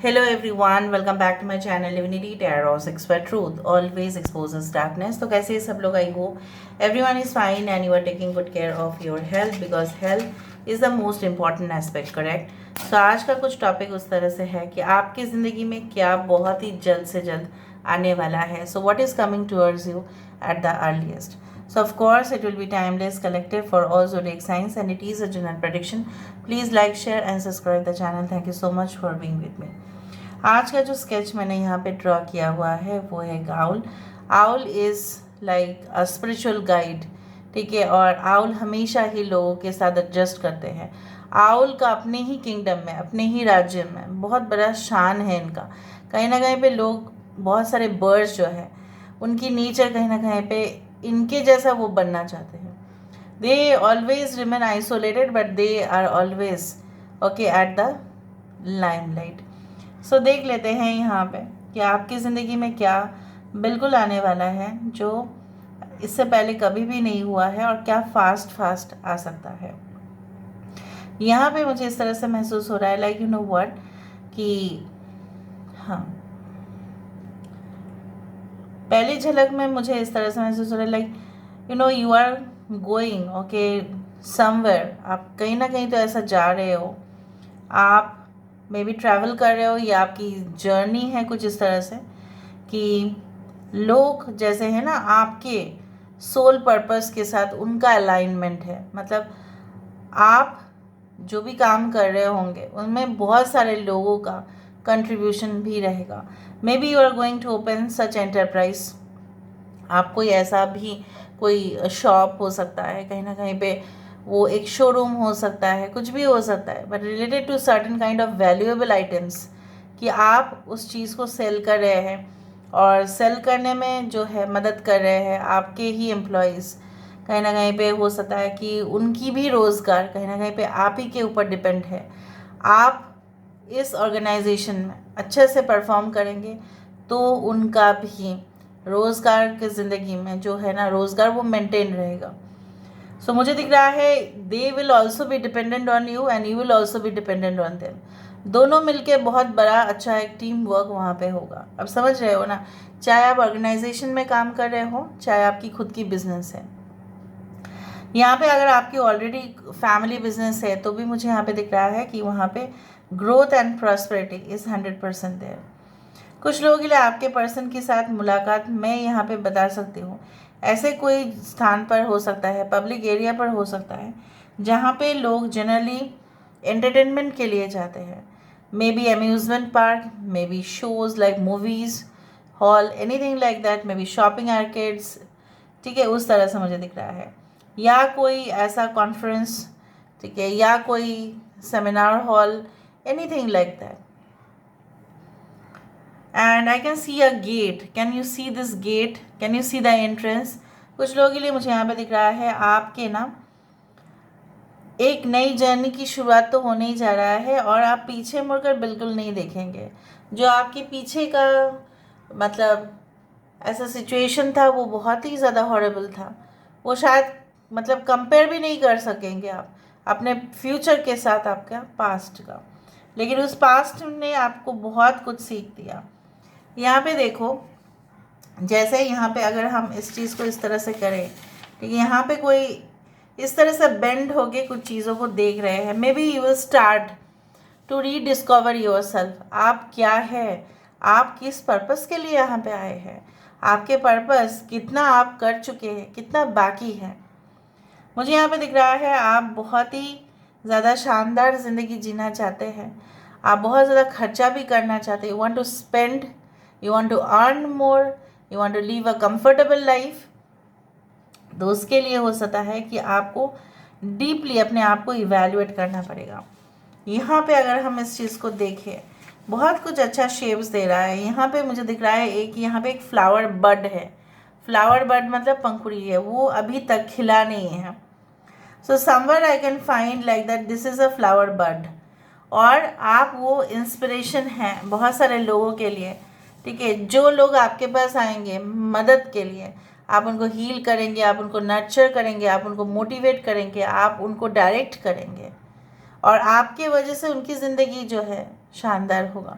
Hello everyone, welcome back to my channel Divinity Tarot Sex for Truth always exposes darkness. तो कैसे हैं सब लोग? I hope everyone is fine and you are taking good care of your health because health is the most important aspect, correct? So आज का कुछ topic उस तरह से है कि आपकी ज़िंदगी में क्या बहुत ही जल्द से जल्द आने वाला है. So what is coming towards you at the earliest? So of course it will be timeless, collective for all zodiac signs and it is a general prediction. Please like, share and subscribe the channel. Thank you so much for being with me. आज का जो sketch मैंने यहाँ पे draw किया हुआ है वो है owl. Owl is like a spiritual guide, ठीक है. और आउल हमेशा ही लोगों के साथ एडजस्ट करते हैं. आउल का अपने ही किंगडम में, अपने ही राज्य में बहुत बड़ा शान है इनका. कहीं ना कहीं पे लोग, बहुत सारे बर्ड्स जो है उनकी नेचर कहीं ना कहीं पे इनके जैसा वो बनना चाहते हैं. They always remain isolated but they are always okay at the limelight. So देख लेते हैं यहाँ पे कि आपकी ज़िंदगी में क्या बिल्कुल आने वाला है जो इससे पहले कभी भी नहीं हुआ है और क्या फास्ट आ सकता है. यहाँ पे मुझे इस तरह से महसूस हो रहा है लाइक यू नो व्हाट कि हाँ, पहली झलक में मुझे इस तरह से महसूस हो रहा है like you know you are going okay somewhere. आप कहीं ना कहीं तो ऐसा जा रहे हो, आप मे बी ट्रैवल कर रहे हो या आपकी जर्नी है कुछ इस तरह से कि लोग जैसे हैं ना आपके सोल पर्पस के साथ उनका अलाइनमेंट है. मतलब आप जो भी काम कर रहे होंगे उनमें बहुत सारे लोगों का कंट्रीब्यूशन भी रहेगा. Maybe you are going to open such enterprise. आप कोई ऐसा भी कोई शॉप हो सकता है, कहीं ना कहीं पे वो एक शोरूम हो सकता है, कुछ भी हो सकता है but related to certain kind of valuable items कि आप उस चीज़ को सेल कर रहे हैं और सेल करने में जो है मदद कर रहे हैं आपके ही एम्प्लॉयज़. कहीं ना कहीं पे हो सकता है कि उनकी भी रोज़गार कहीं ना कहीं पे आप ही के ऊपर डिपेंड है. आप इस ऑर्गेनाइजेशन में अच्छे से परफॉर्म करेंगे तो उनका भी रोज़गार की ज़िंदगी में जो है ना रोज़गार वो मेंटेन रहेगा. सो मुझे दिख रहा है they will also be dependent on you and you will also be dependent on them. दोनों मिलके बहुत बड़ा अच्छा एक टीम वर्क वहाँ पे होगा. अब समझ रहे हो ना, चाहे आप ऑर्गेनाइजेशन में काम कर रहे हो चाहे आपकी खुद की बिजनेस है. यहाँ पे अगर आपकी ऑलरेडी फैमिली बिजनेस है तो भी मुझे यहाँ पे दिख रहा है कि वहाँ पे growth and prosperity is 100% there. कुछ लोगों के लिए आपके पर्सन के साथ मुलाकात मैं यहाँ पे बता सकती हूँ ऐसे कोई स्थान पर हो सकता है, पब्लिक एरिया पर हो सकता है जहाँ पे लोग जनरली एंटरटेनमेंट के लिए जाते हैं. May be amusement park, may be shows like movies hall, anything like that, may be shopping arcades, ठीक है, उस तरह से मुझे दिख रहा है. या कोई ऐसा कॉन्फ्रेंस, ठीक है, या कोई seminar hall, anything like that. And I can see a gate. Can you see this gate? Can you see the entrance? कुछ लोगों के लिए मुझे यहाँ पे दिख रहा है आपके ना एक नई जर्नी की शुरुआत तो होने ही जा रहा है और आप पीछे मुड़कर बिल्कुल नहीं देखेंगे. जो आपके पीछे का मतलब ऐसा सिचुएशन था वो बहुत ही ज़्यादा हॉरेबल था. वो शायद मतलब कंपेयर भी नहीं कर सकेंगे आप अपने फ्यूचर के साथ आपका पास्ट का. लेकिन उस पास्ट ने आपको बहुत कुछ सीख दिया. यहाँ पे देखो, जैसे यहाँ पे अगर हम इस चीज़ को इस तरह से करें, ठीक है, यहाँ पे कोई इस तरह से बेंड होके कुछ चीज़ों को देख रहे हैं. Maybe you will start to rediscover yourself. आप क्या है, आप किस पर्पस के लिए यहाँ पे आए हैं, आपके पर्पस कितना आप कर चुके हैं, कितना बाकी है. मुझे यहाँ पे दिख रहा है आप बहुत ही ज़्यादा शानदार ज़िंदगी जीना चाहते हैं. आप बहुत ज़्यादा खर्चा भी करना चाहते हैं. You want to spend, you want to earn more, you want to live a comfortable life. तो उसके लिए हो सकता है कि आपको डीपली अपने आप को इवैल्यूएट करना पड़ेगा. यहाँ पे अगर हम इस चीज़ को देखें, बहुत कुछ अच्छा शेप्स दे रहा है. यहाँ पे मुझे दिख रहा है यहाँ पे एक फ्लावर बड है. फ्लावर बड मतलब पंखुड़ी है, वो अभी तक खिला नहीं है. So somewhere I can find like that this is a flower bud. और आप वो इंस्पिरेशन हैं बहुत सारे लोगों के लिए, ठीक है. जो लोग आपके पास आएंगे मदद के लिए, आप उनको हील करेंगे, आप उनको नर्चर करेंगे, आप उनको मोटिवेट करेंगे, आप उनको डायरेक्ट करेंगे और आपके वजह से उनकी ज़िंदगी जो है शानदार होगा.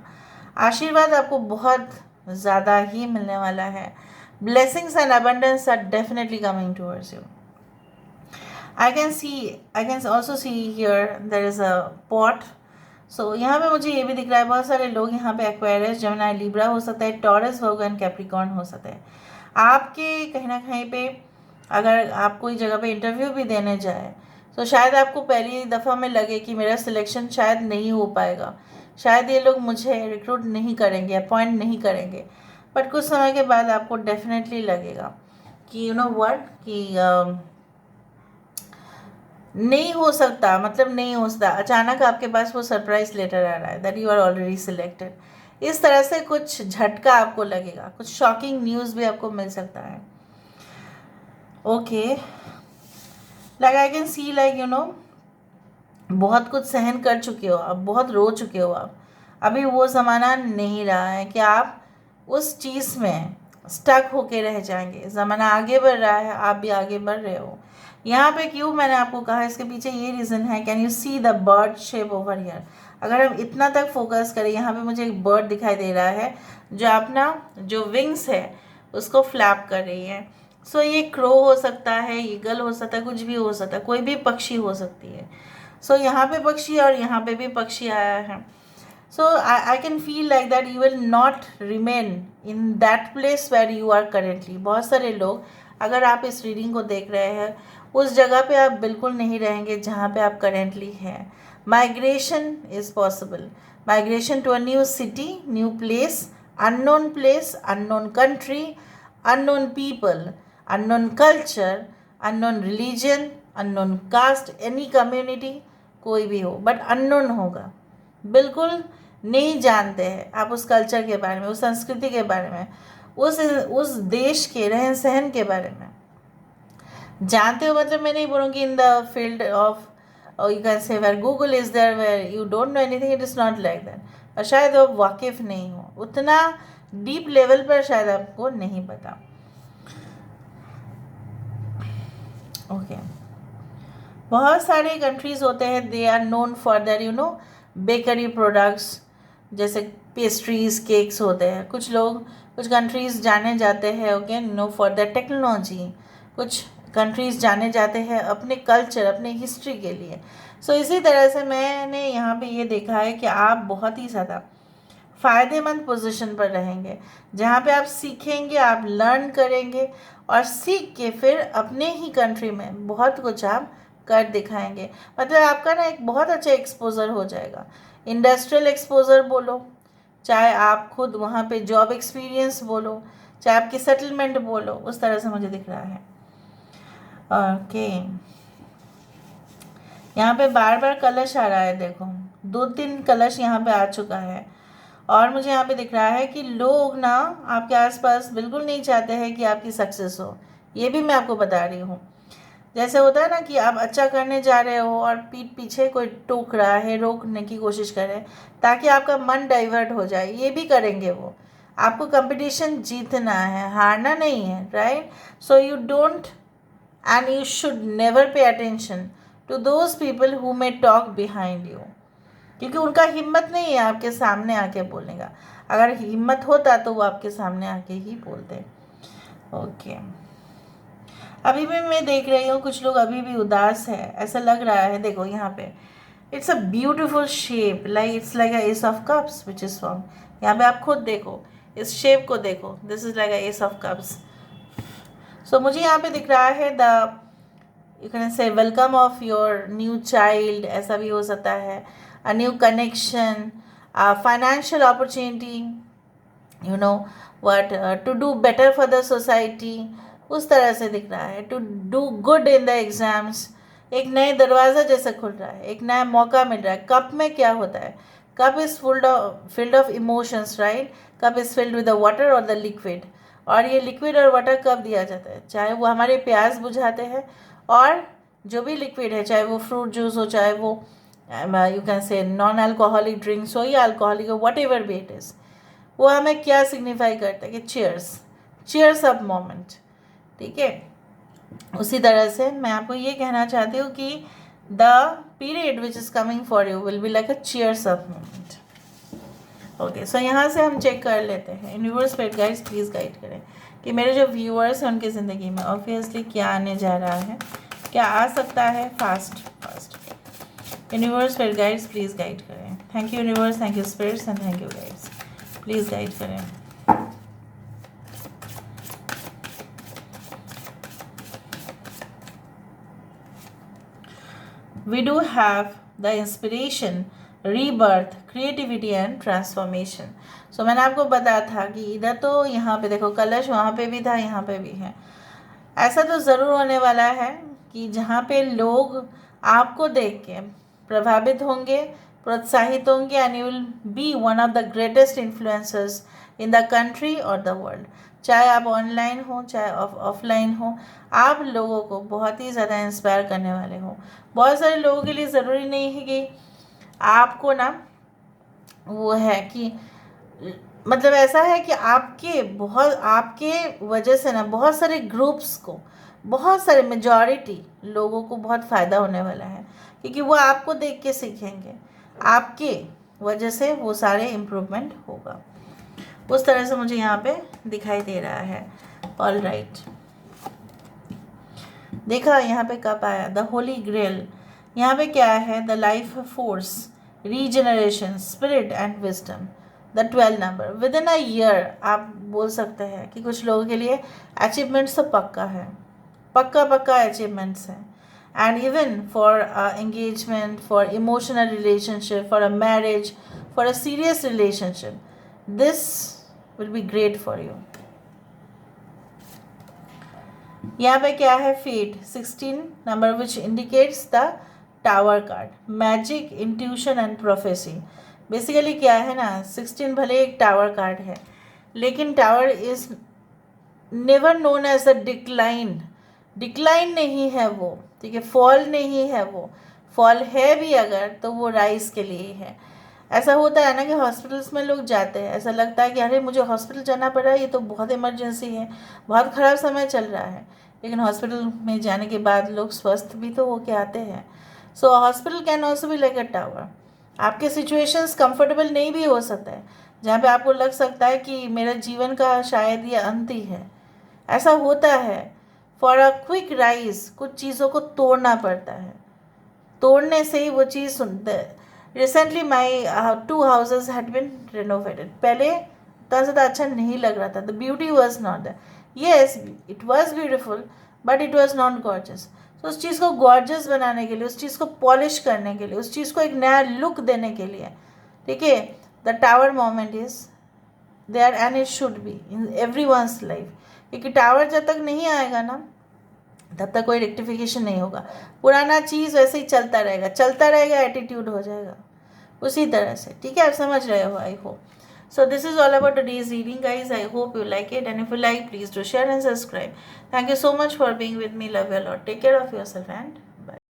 आशीर्वाद आपको बहुत ज़्यादा ही मिलने वाला है. Blessings and abundance are definitely coming towards you. I can also see here there is a pot. सो यहाँ पे मुझे ये भी दिख रहा है बहुत सारे लोग यहाँ पे एक्वेरियस, जेमिनी, लिब्रा हो सकता है, टॉरस, वर्गो एंड कैप्रिकॉर्न हो सकता है. आपके कहीं ना कहीं पे अगर आप कोई जगह पे इंटरव्यू भी देने जाए तो शायद आपको पहली दफ़ा में लगे कि मेरा सिलेक्शन शायद नहीं हो पाएगा, शायद ये लोग मुझे रिक्रूट नहीं करेंगे, अपॉइंट नहीं करेंगे. बट कुछ समय के बाद आपको डेफिनेटली लगेगा कि यू नो व्हाट कि नहीं हो सकता, मतलब नहीं हो सकता. अचानक आपके पास वो सरप्राइज लेटर आ रहा है that you are already selected. इस तरह से कुछ झटका आपको लगेगा, कुछ शॉकिंग न्यूज़ भी आपको मिल सकता है. Okay, like I can C like you no बहुत कुछ सहन कर चुके हो आप, बहुत रो चुके हो आप. अभी वो ज़माना नहीं रहा है कि आप उस चीज़ में स्टक होके रह जाएंगे. ज़माना आगे बढ़ रहा है, आप भी आगे बढ़ रहे हो. यहाँ पे क्यों मैंने आपको कहा, इसके पीछे ये रीज़न है. Can you see the bird shape over here. अगर हम इतना तक फोकस करें, यहाँ पे मुझे एक बर्ड दिखाई दे रहा है जो अपना जो विंग्स है उसको फ्लैप कर रही है. सो ये क्रो हो सकता है, ईगल हो सकता है, कुछ भी हो सकता है, कोई भी पक्षी हो सकती है. सो यहाँ पे पक्षी और यहाँ पे भी पक्षी आया है. So I can feel like that you will not remain in that place where you are currently. बहुत सारे लोग, अगर आप इस रीडिंग को देख रहे हैं, उस जगह पे आप बिल्कुल नहीं रहेंगे जहाँ पे आप करेंटली हैं. Migration is possible. Migration to a new city, new place, unknown country, unknown people, unknown culture, unknown religion, unknown caste, any community, कोई भी हो बट अननोन होगा. बिल्कुल नहीं जानते हैं आप उस कल्चर के बारे में, उस संस्कृति के बारे में, उस देश के रहन सहन के बारे में. जानते हो मतलब मैं नहीं बोलूँगी in the field of you can say where Google is there where you don't know anything, it is not like that. और शायद आप वाकिफ़ नहीं हो, उतना डीप लेवल पर शायद आपको नहीं पता. ओके, बहुत सारे कंट्रीज़ होते हैं, they are known for their you know bakery products, जैसे पेस्ट्रीज, केक्स होते हैं. कुछ लोग, कुछ कंट्रीज़ जाने जाते हैं okay known for the technology. कुछ कंट्रीज़ जाने जाते हैं अपने कल्चर, अपने हिस्ट्री के लिए. सो इसी तरह से मैंने यहाँ पे ये देखा है कि आप बहुत ही ज़्यादा फ़ायदेमंद पोजीशन पर रहेंगे जहाँ पे आप सीखेंगे, आप लर्न करेंगे और सीख के फिर अपने ही कंट्री में बहुत कुछ आप कर दिखाएंगे. मतलब आपका ना एक बहुत अच्छा एक्सपोजर हो जाएगा. इंडस्ट्रियल एक्सपोजर बोलो, चाहे आप खुद वहाँ पे जॉब एक्सपीरियंस बोलो, चाहे आपकी सेटलमेंट बोलो, उस तरह से मुझे दिख रहा है. ओके, यहाँ पे बार बार कलश आ रहा है. देखो 2-3 कलश यहाँ पे आ चुका है. और मुझे यहाँ पे दिख रहा है कि लोग ना आपके आसपास बिल्कुल नहीं चाहते हैं कि आपकी सक्सेस हो. ये भी मैं आपको बता रही हूँ. जैसे होता है ना कि आप अच्छा करने जा रहे हो और पीठ पीछे कोई टोक रहा है, रोकने की कोशिश कर रहे हैं ताकि आपका मन डाइवर्ट हो जाए. ये भी करेंगे वो. आपको कंपटीशन जीतना है, हारना नहीं है, right. So you don't and you should never pay attention to those people who may talk behind you, क्योंकि उनका हिम्मत नहीं है आपके सामने आके बोलने का. अगर हिम्मत होता तो वो आपके सामने आके ही बोलते. ओके, अभी भी मैं देख रही हूँ कुछ लोग अभी भी उदास है, ऐसा लग रहा है. देखो यहाँ पे it's a beautiful shape, like it's like a ace of cups which is form. यहाँ पे आप खुद देखो, इस शेप को देखो, this is like a ace of cups. So मुझे यहाँ पे दिख रहा है the you can say welcome of your new child, ऐसा भी हो सकता है. A new connection, financial opportunity, you know what, to do better for the society, उस तरह से दिख रहा है. To do good in the exams, एक नए दरवाज़ा जैसा खुल रहा है, एक नया मौका मिल रहा है. कप में क्या होता है, cup is filled of emotions, right. Cup is filled with the water और द लिक्विड. और ये लिक्विड और वाटर कब दिया जाता है, चाहे वो हमारे प्यास बुझाते हैं, और जो भी लिक्विड है, चाहे वो फ्रूट जूस हो, चाहे वो यू कैन से नॉन अल्कोहलिक ड्रिंक्स हो या अल्कोहलिक हो, what ever be it is, वो हमें क्या सिग्निफाई करता है कि चीयर्स, चीयर्स अप मोमेंट. ठीक है, उसी तरह से मैं आपको ये कहना चाहती हूँ कि the period which is coming for you will be like a cheers up moment. Okay, so यहाँ से हम चेक कर लेते हैं। Universe spirit guides please guide करें कि मेरे जो व्यूअर्स हैं उनकी ज़िंदगी में ऑब्वियसली क्या आने जा रहा है, क्या आ सकता है fast. Universe spirit guides please guide करें। Thank you universe, thank you spirits and thank you guides, please guide करें। We do have the inspiration, rebirth, creativity and transformation. So मैंने आपको बताया था कि इधर तो यहाँ पे देखो कलश, वहाँ पे भी था, यहाँ पे भी है। ऐसा तो ज़रूर होने वाला है कि जहाँ पे लोग आपको देख के प्रभावित होंगे, प्रोत्साहित होंगे, and you will B one of the greatest influencers in the country और द वर्ल्ड। चाहे आप ऑनलाइन हो, चाहे ऑफलाइन हो, आप लोगों को बहुत ही ज़्यादा इंस्पायर करने वाले हो। बहुत सारे लोगों के लिए ज़रूरी नहीं है कि आपको ना वो है कि मतलब ऐसा है कि आपके वजह से ना बहुत सारे ग्रुप्स को, बहुत सारे मेजॉरिटी लोगों को बहुत फ़ायदा होने वाला है, क्योंकि वो आपको देख के सीखेंगे, आपके वजह से वो सारे इम्प्रूवमेंट होगा। उस तरह से मुझे यहाँ पे दिखाई दे रहा है। ऑल राइट, देखा यहाँ पे कब आया द होली ग्रेल। यहाँ पे क्या है? The life force, regeneration, spirit and wisdom, the 12 number. With in a year आप बोल सकते हैं कि कुछ लोगों के लिए अचीवमेंट्स तो पक्का है, पक्का अचीवमेंट्स हैं। And even for engagement, for emotional relationship, for a marriage, for a serious relationship, this will be great for you. यहाँ पे क्या है? Fate 16 number which indicates the tower card, magic, intuition and prophecy. Basically क्या है ना, 16 भले एक tower card है, लेकिन tower is never known as the decline नहीं है वो, ठीक है, फॉल नहीं है वो। फॉल है भी अगर तो वो राइज के लिए है। ऐसा होता है ना कि हॉस्पिटल्स में लोग जाते हैं, ऐसा लगता है कि अरे मुझे हॉस्पिटल जाना पड़ रहा है, ये तो बहुत इमरजेंसी है, बहुत ख़राब समय चल रहा है, लेकिन हॉस्पिटल में जाने के बाद लोग स्वस्थ भी तो होके आते हैं। So hospital can also be like a tower. आपके सिचुएशंस कंफर्टेबल नहीं भी हो सकता है, जहाँ पे आपको लग सकता है कि मेरा जीवन का शायद ये अंत ही है, ऐसा होता है। फॉर अ क्विक राइज कुछ चीज़ों को तोड़ना पड़ता है, तोड़ने से ही वो चीज़ सुनते। Recently my 2 houses had been renovated. पहले उतना ज़्यादा अच्छा नहीं लग रहा था, the beauty was not that. Yes, it was beautiful but it was not gorgeous. तो उस चीज़ को गॉर्जस बनाने के लिए, उस चीज़ को पॉलिश करने के लिए, उस चीज़ को एक नया लुक देने के लिए, ठीक है, the tower moment is there and it should be in every once life. क्योंकि टावर जब तक नहीं आएगा ना, तब तक कोई रेक्टिफिकेशन नहीं होगा। पुराना चीज़ वैसे ही चलता रहेगा, एटीट्यूड हो जाएगा उसी तरह से, ठीक है, आप समझ रहे हो। I hope so. This is all about today's reading, guys. I hope you like it, and if you like, please do share and subscribe. Thank you so much for being with me. Love you a lot. Take care of yourself and